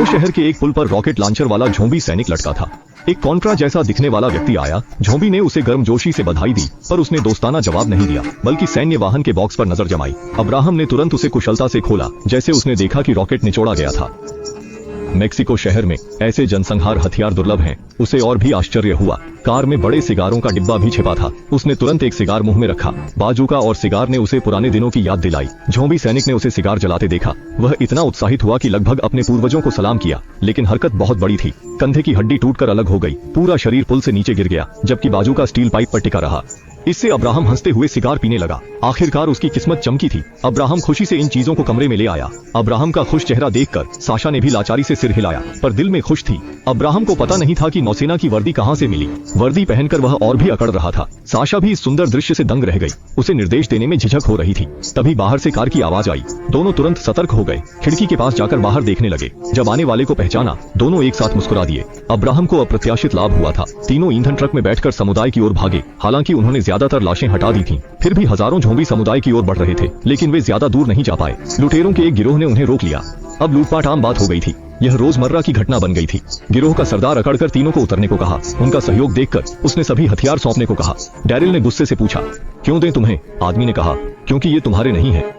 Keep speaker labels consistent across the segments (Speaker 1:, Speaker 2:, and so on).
Speaker 1: वो शहर के एक पुल पर रॉकेट लॉन्चर वाला झोंबी सैनिक लटका था। एक कॉन्ट्रा जैसा दिखने वाला व्यक्ति आया। झोंबी ने उसे गर्मजोशी से बधाई दी, पर उसने दोस्ताना जवाब नहीं दिया, बल्कि सैन्य वाहन के बॉक्स पर नजर जमाई। अब्राहम ने तुरंत उसे कुशलता से खोला, जैसे उसने देखा कि रॉकेट निचोड़ा गया था। मेक्सिको शहर में ऐसे जनसंहार हथियार दुर्लभ हैं। उसे और भी आश्चर्य हुआ, कार में बड़े सिगारों का डिब्बा भी छिपा था। उसने तुरंत एक सिगार मुंह में रखा। बाजूका और सिगार ने उसे पुराने दिनों की याद दिलाई। झोंबी सैनिक ने उसे सिगार जलाते देखा। वह इतना उत्साहित हुआ कि लगभग अपने पूर्वजों को सलाम किया, लेकिन हरकत बहुत बड़ी थी। कंधे की हड्डी टूटकर अलग हो गई। पूरा शरीर पुल से नीचे गिर गया, जबकि बाजूका स्टील पाइप पर टिका रहा। इससे अब्राहम हंसते हुए सिगार पीने लगा। आखिरकार उसकी किस्मत चमकी थी। अब्राहम खुशी से इन चीजों को कमरे में ले आया। अब्राहम का खुश चेहरा देखकर साशा ने भी लाचारी से सिर हिलाया, पर दिल में खुश थी। अब्राहम को पता नहीं था कि नौसेना की वर्दी कहां से मिली। वर्दी पहनकर वह और भी अकड़ रहा था। साशा भी इस सुंदर दृश्य से दंग रह गई। उसे निर्देश देने में झिझक हो रही थी। तभी बाहर से कार की आवाज आई। दोनों तुरंत सतर्क हो गए। खिड़की के पास जाकर बाहर देखने लगे। जब आने वाले को पहचाना, दोनों एक साथ मुस्कुरा दिए। अब्राहम को अप्रत्याशित लाभ हुआ था। तीनों ईंधन ट्रक में बैठकर समुदाय की ओर भागे। हालांकि उन्होंने ज्यादातर लाशें हटा दी थीं, फिर भी हजारों झोंबी समुदाय की ओर बढ़ रहे थे, लेकिन वे ज्यादा दूर नहीं जा पाए। लुटेरों के एक गिरोह ने उन्हें रोक लिया। अब लूटपाट आम बात हो गई थी। यह रोजमर्रा की घटना बन गई थी। गिरोह का सरदार अकड़कर तीनों को उतरने को कहा। उनका सहयोग देखकर उसने सभी हथियार सौंपने को कहा। डैरिल ने गुस्से से पूछा, क्यों दें तुम्हें? आदमी ने कहा, क्योंकि ये तुम्हारे नहीं है।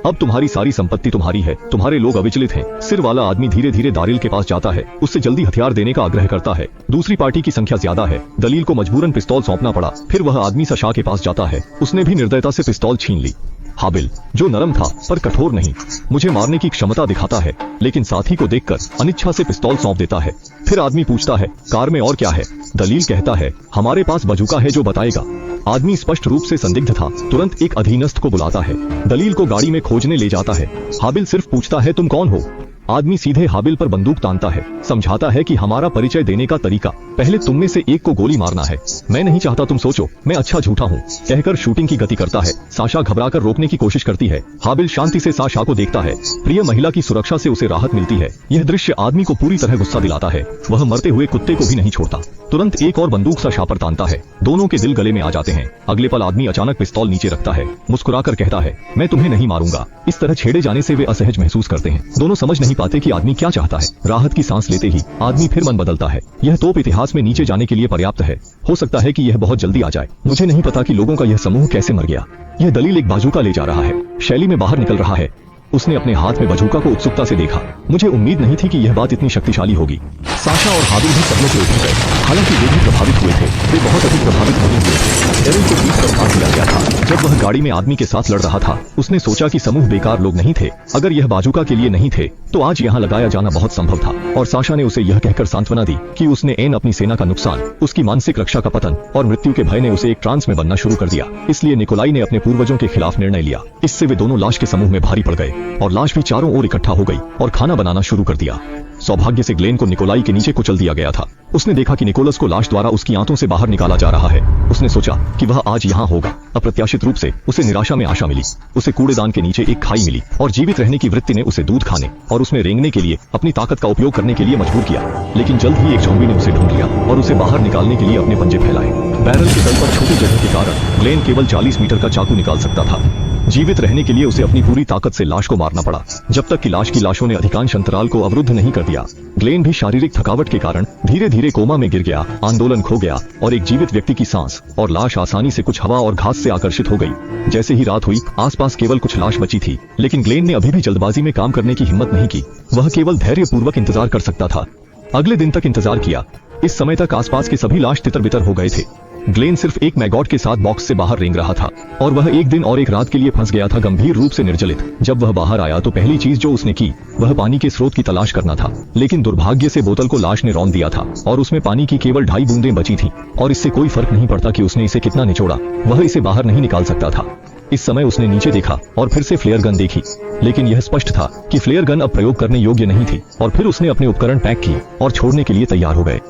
Speaker 1: अब तुम्हारी सारी संपत्ति तुम्हारी है। तुम्हारे लोग अविचलित हैं। सिर वाला आदमी धीरे धीरे दारिल के पास जाता है, उससे जल्दी हथियार देने का आग्रह करता है। दूसरी पार्टी की संख्या ज्यादा है। दलील को मजबूरन पिस्तौल सौंपना पड़ा। फिर वह आदमी साशा के पास जाता है। उसने भी निर्दयता से पिस्तौल छीन ली। हाबिल, जो नरम था पर कठोर नहीं, मुझे मारने की क्षमता दिखाता है, लेकिन साथी को देखकर अनिच्छा से पिस्तौल सौंप देता है। फिर आदमी पूछता है, कार में और क्या है? दलील कहता है, हमारे पास बजूका है जो बताएगा। आदमी स्पष्ट रूप से संदिग्ध था। तुरंत एक अधीनस्थ को बुलाता है। दलील को गाड़ी में खोजने ले जाता है। हाबिल सिर्फ पूछता है, तुम कौन हो? आदमी सीधे हाबिल पर बंदूक तानता है। समझाता है कि हमारा परिचय देने का तरीका, पहले तुम में से एक को गोली मारना है। मैं नहीं चाहता तुम सोचो मैं अच्छा झूठा हूँ, कहकर शूटिंग की गति करता है। साशा घबराकर रोकने की कोशिश करती है। हाबिल शांति से साशा को देखता है। प्रिय महिला की सुरक्षा से उसे राहत मिलती है। यह दृश्य आदमी को पूरी तरह गुस्सा दिलाता है। वह मरते हुए कुत्ते को भी नहीं छोड़ता। तुरंत एक और बंदूक साशा पर तानता है। दोनों के दिल गले में आ जाते हैं। अगले पल आदमी अचानक पिस्तौल नीचे रखता है। मुस्कुराकर कहता है, मैं तुम्हें नहीं मारूंगा। इस तरह छेड़े जाने से वे असहज महसूस करते हैं। दोनों समझ नहीं पाते कि आदमी क्या चाहता है। राहत की सांस लेते ही आदमी फिर मन बदलता है। यह तोप इतिहास में नीचे जाने के लिए पर्याप्त है। हो सकता है कि यह बहुत जल्दी आ जाए। मुझे नहीं पता कि लोगों का यह समूह कैसे मर गया। यह दलील एक बाजूका ले जा रहा है। शैली में बाहर निकल रहा है। उसने अपने हाथ में बजूका को उत्सुकता से देखा। मुझे उम्मीद नहीं थी कि यह बात इतनी शक्तिशाली होगी। साशा और हाबिल भी सपनों से उठ गए। हालांकि वे भी प्रभावित हुए थे। वे बहुत अधिक प्रभावित नहीं हुए थे। डेरिल को पीठ पर काट दिया गया था। जब वह गाड़ी में आदमी के साथ लड़ रहा था, उसने सोचा कि समूह बेकार लोग नहीं थे। अगर यह बाजूका के लिए नहीं थे, तो आज यहाँ लगाया जाना बहुत संभव था। और साशा ने उसे यह कहकर सांत्वना दी कि उसने एन अपनी सेना का नुकसान, उसकी मानसिक रक्षा का पतन और मृत्यु के भय ने उसे एक ट्रांस में बनना शुरू कर दिया। इसलिए निकोलाई ने अपने पूर्वजों के खिलाफ निर्णय लिया। इससे वे दोनों लाश के समूह में भारी पड़ गए और लाश भी चारों ओर इकट्ठा हो गई और खाना बनाना शुरू कर दिया। सौभाग्य से ग्लेन को निकोलाई के नीचे कुचल दिया गया था। उसने देखा कि निकोलस को लाश द्वारा उसकी आंतों से बाहर निकाला जा रहा है। उसने सोचा कि वह आज यहाँ होगा। अप्रत्याशित रूप से उसे निराशा में आशा मिली। उसे कूड़ेदान के नीचे एक खाई मिली और जीवित रहने की वृत्ति ने उसे दूध खाने और उसमें रेंगने के लिए अपनी ताकत का उपयोग करने के लिए मजबूर किया। लेकिन जल्द ही एक ज़ॉम्बी ने उसे ढूंढ लिया और उसे बाहर निकालने के लिए अपने पंजे फैलाए। बैरल के तल पर छोटी जगह के कारण ग्लेन केवल 40 मीटर का चाकू निकाल सकता था। जीवित रहने के लिए उसे अपनी पूरी ताकत से लाश को मारना पड़ा, जब तक कि लाश की लाशों ने अधिकांश अंतराल को अवरुद्ध नहीं कर दिया। ग्लेन भी शारीरिक थकावट के कारण धीरे धीरे कोमा में गिर गया। आंदोलन खो गया और एक जीवित व्यक्ति की सांस और लाश आसानी से कुछ हवा और घास से आकर्षित हो गई। जैसे ही रात हुई, आसपास केवल कुछ लाश बची थी, लेकिन ग्लेन ने अभी भी जल्दबाजी में काम करने की हिम्मत नहीं की। वह केवल धैर्यपूर्वक इंतजार कर सकता था। अगले दिन तक इंतजार किया। इस समय तक आसपास के सभी लाश तितर बितर हो गए थे। ग्लेन सिर्फ एक मैगॉट के साथ बॉक्स से बाहर रेंग रहा था और वह एक दिन और एक रात के लिए फंस गया था, गंभीर रूप से निर्जलित। जब वह बाहर आया तो पहली चीज जो उसने की वह पानी के स्रोत की तलाश करना था। लेकिन दुर्भाग्य से बोतल को लाश ने रौंद दिया था और उसमें पानी की केवल 2.5 बूंदें बची थीं और इससे कोई फर्क नहीं पड़ता कि उसने इसे कितना निचोड़ा, वह इसे बाहर नहीं निकाल सकता था। इस समय उसने नीचे देखा और फिर से फ्लेयर गन देखी, लेकिन यह स्पष्ट था कि फ्लेयर गन अब प्रयोग करने योग्य नहीं थी। और फिर उसने अपने उपकरण पैक किए और छोड़ने के लिए तैयार हो गए।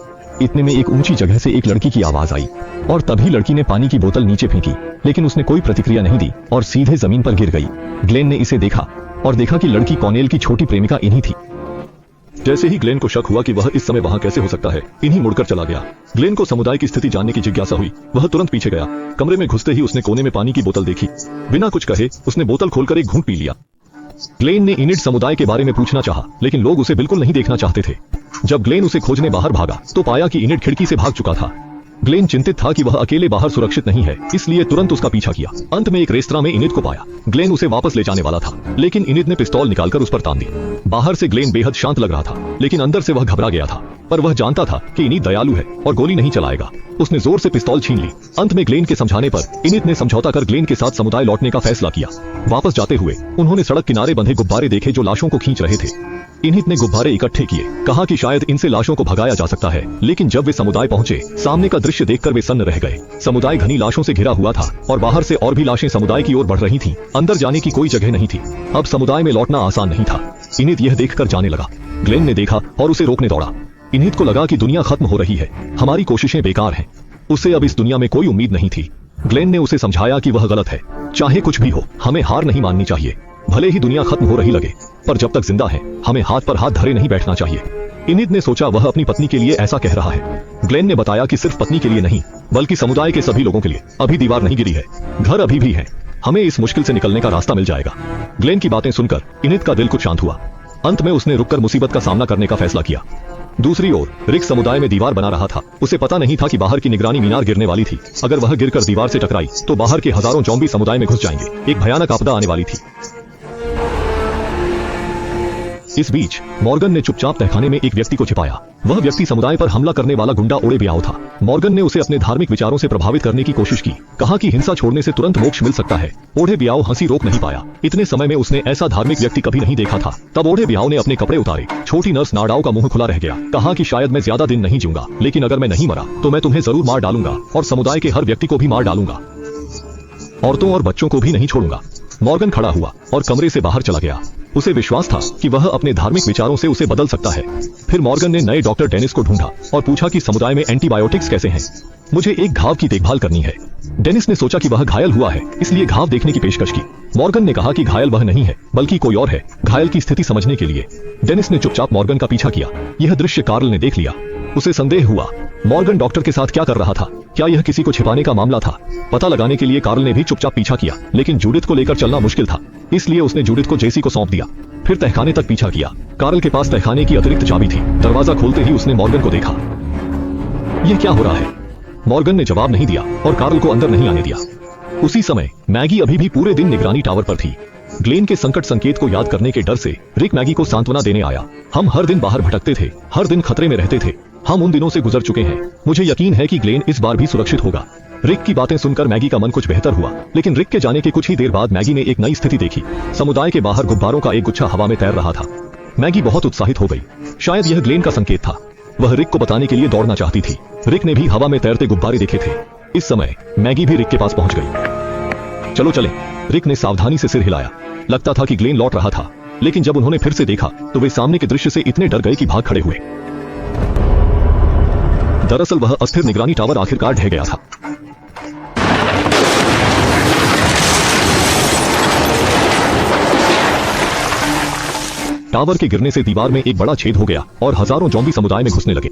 Speaker 1: इतने में एक ऊंची जगह से एक लड़की की आवाज आई और तभी लड़की ने पानी की बोतल नीचे फेंकी, लेकिन उसने कोई प्रतिक्रिया नहीं दी और सीधे जमीन पर गिर गई। ग्लेन ने इसे देखा और देखा कि लड़की कॉनेल की छोटी प्रेमिका इन्हीं थी। जैसे ही ग्लेन को शक हुआ कि वह इस समय वहां कैसे हो सकता है, इन्हीं मुड़कर चला गया। ग्लेन को समुदाय की स्थिति जानने की जिज्ञासा हुई। वह तुरंत पीछे गया। कमरे में घुसते ही उसने कोने में पानी की बोतल देखी। बिना कुछ कहे उसने बोतल खोलकर एक घूंट पी लिया। ग्लेन ने इनिड समुदाय के बारे में पूछना चाहा, लेकिन लोग उसे बिल्कुल नहीं देखना चाहते थे। जब ग्लेन उसे खोजने बाहर भागा तो पाया कि इनिड खिड़की से भाग चुका था। ग्लेन चिंतित था कि वह अकेले बाहर सुरक्षित नहीं है, इसलिए तुरंत उसका पीछा किया। अंत में एक रेस्तरां में इनिड को पाया। ग्लेन उसे वापस ले जाने वाला था, लेकिन इनिड ने पिस्तौल निकालकर उस पर तान दी। बाहर से ग्लेन बेहद शांत लग रहा था, लेकिन अंदर से वह घबरा गया था। पर वह जानता था कि इनिड दयालु है और गोली नहीं चलाएगा। उसने जोर से पिस्तौल छीन ली। अंत में ग्लेन के समझाने पर इनिड ने समझौता कर ग्लेन के साथ समुदाय लौटने का फैसला किया। वापस जाते हुए उन्होंने सड़क किनारे बंधे गुब्बारे देखे जो लाशों को खींच रहे थे। इनिड ने गुब्बारे इकट्ठे किए, कहा कि शायद इनसे लाशों को भगाया जा सकता है। लेकिन जब वे समुदाय पहुंचे, सामने का दृश्य देखकर वे सन्न रह गए। समुदाय घनी लाशों से घिरा हुआ था और बाहर से और भी लाशें समुदाय की ओर बढ़ रही थीं। अंदर जाने की कोई जगह नहीं थी। अब समुदाय में लौटना आसान नहीं था। इनिड यह देखकर जाने लगा। ग्लेन ने देखा और उसे रोकने दौड़ा। इनिड को लगा कि दुनिया खत्म हो रही है, हमारी कोशिशें बेकार हैं। उसे अब इस दुनिया में कोई उम्मीद नहीं थी। ग्लेन ने उसे समझाया कि वह गलत है। चाहे कुछ भी हो, हमें हार नहीं माननी चाहिए। भले ही दुनिया खत्म हो रही लगे, पर जब तक जिंदा है हमें हाथ पर हाथ धरे नहीं बैठना चाहिए। इनिड ने सोचा वह अपनी पत्नी के लिए ऐसा कह रहा है। ग्लेन ने बताया कि सिर्फ पत्नी के लिए नहीं, बल्कि समुदाय के सभी लोगों के लिए। अभी दीवार नहीं गिरी है, घर अभी भी है। हमें इस मुश्किल से निकलने का रास्ता मिल जाएगा। ग्लेन की बातें सुनकर इनिड का दिल कुछ शांत हुआ। अंत में उसने रुककर मुसीबत का सामना करने का फैसला किया। दूसरी ओर रिक समुदाय में दीवार बना रहा था। उसे पता नहीं था कि बाहर की निगरानी मीनार गिरने वाली थी। अगर वह गिरकर दीवार से टकराई तो बाहर के हजारों ज़ॉम्बी समुदाय में घुस जाएंगे। एक भयानक आपदा आने वाली थी। इस बीच मॉर्गन ने चुपचाप तहखाने में एक व्यक्ति को छिपाया। वह व्यक्ति समुदाय पर हमला करने वाला गुंडा ओढ़े ब्याओ था। मॉर्गन ने उसे अपने धार्मिक विचारों से प्रभावित करने की कोशिश की। कहा कि हिंसा छोड़ने से तुरंत मोक्ष मिल सकता है। ओढ़े ब्याओ हंसी रोक नहीं पाया। इतने समय में उसने ऐसा धार्मिक व्यक्ति कभी नहीं देखा था। तब ओढ़े ब्याओ ने अपने कपड़े उतारे। छोटी नर्स नाडाओ का मुंह खुला रह गया। कहा कि शायद मैं ज्यादा दिन नहीं जीऊंगा, लेकिन अगर मैं नहीं मरा तो मैं तुम्हें जरूर मार डालूंगा और समुदाय के हर व्यक्ति को भी मार डालूंगा। औरतों और बच्चों को भी नहीं छोड़ूंगा। मॉर्गन खड़ा हुआ और कमरे से बाहर चला गया। उसे विश्वास था कि वह अपने धार्मिक विचारों से उसे बदल सकता है। फिर मॉर्गन ने नए डॉक्टर डेनिस को ढूंढा और पूछा कि समुदाय में एंटीबायोटिक्स कैसे हैं। मुझे एक घाव की देखभाल करनी है। डेनिस ने सोचा कि वह घायल हुआ है, इसलिए घाव देखने की पेशकश की। मॉर्गन ने कहा कि घायल वह नहीं है, बल्कि कोई और है। घायल की स्थिति समझने के लिए डेनिस ने चुपचाप मॉर्गन का पीछा किया। यह दृश्य कार्ल ने देख लिया। उसे संदेह हुआ, मॉर्गन डॉक्टर के साथ क्या कर रहा था? क्या यह किसी को छिपाने का मामला था? पता लगाने के लिए कार्ल ने भी चुपचाप पीछा किया, लेकिन जूडिथ को लेकर चलना मुश्किल था, इसलिए उसने जूडिथ को जेसी को सौंप दिया। फिर तहखाने तक पीछा किया। कार्ल के पास तहखाने की अतिरिक्त चाबी थी। दरवाजा खोलते ही उसने मॉर्गन को देखा। यह क्या हो रहा है? मॉर्गन ने जवाब नहीं दिया और कार्ल को अंदर नहीं आने दिया। उसी समय मैगी अभी भी पूरे दिन निगरानी टावर पर थी। ग्लेन के संकट संकेत को याद करने के डर से रिक मैगी को सांत्वना देने आया। हम हर दिन बाहर भटकते थे, हर दिन खतरे में रहते थे। हम उन दिनों से गुजर चुके हैं। मुझे यकीन है कि ग्लेन इस बार भी सुरक्षित होगा। रिक की बातें सुनकर मैगी का मन कुछ बेहतर हुआ, लेकिन रिक के जाने के कुछ ही देर बाद मैगी ने एक नई स्थिति देखी। समुदाय के बाहर गुब्बारों का एक गुच्छा हवा में तैर रहा था। मैगी बहुत उत्साहित हो गई। शायद यह ग्लेन का संकेत था। वह रिक को बताने के लिए दौड़ना चाहती थी। रिक ने भी हवा में तैरते गुब्बारे देखे थे। इस समय मैगी भी रिक के पास पहुंच गई। चलो चले, रिक ने सावधानी से सिर हिलाया। लगता था कि ग्लेन लौट रहा था, लेकिन जब उन्होंने फिर से देखा तो वे सामने के दृश्य से इतने डर गए कि भाग खड़े हुए। दरअसल वह अस्थिर निगरानी टावर आखिरकार ढह गया था। टावर के गिरने से दीवार में एक बड़ा छेद हो गया और हजारों ज़ॉम्बी समुदाय में घुसने लगे।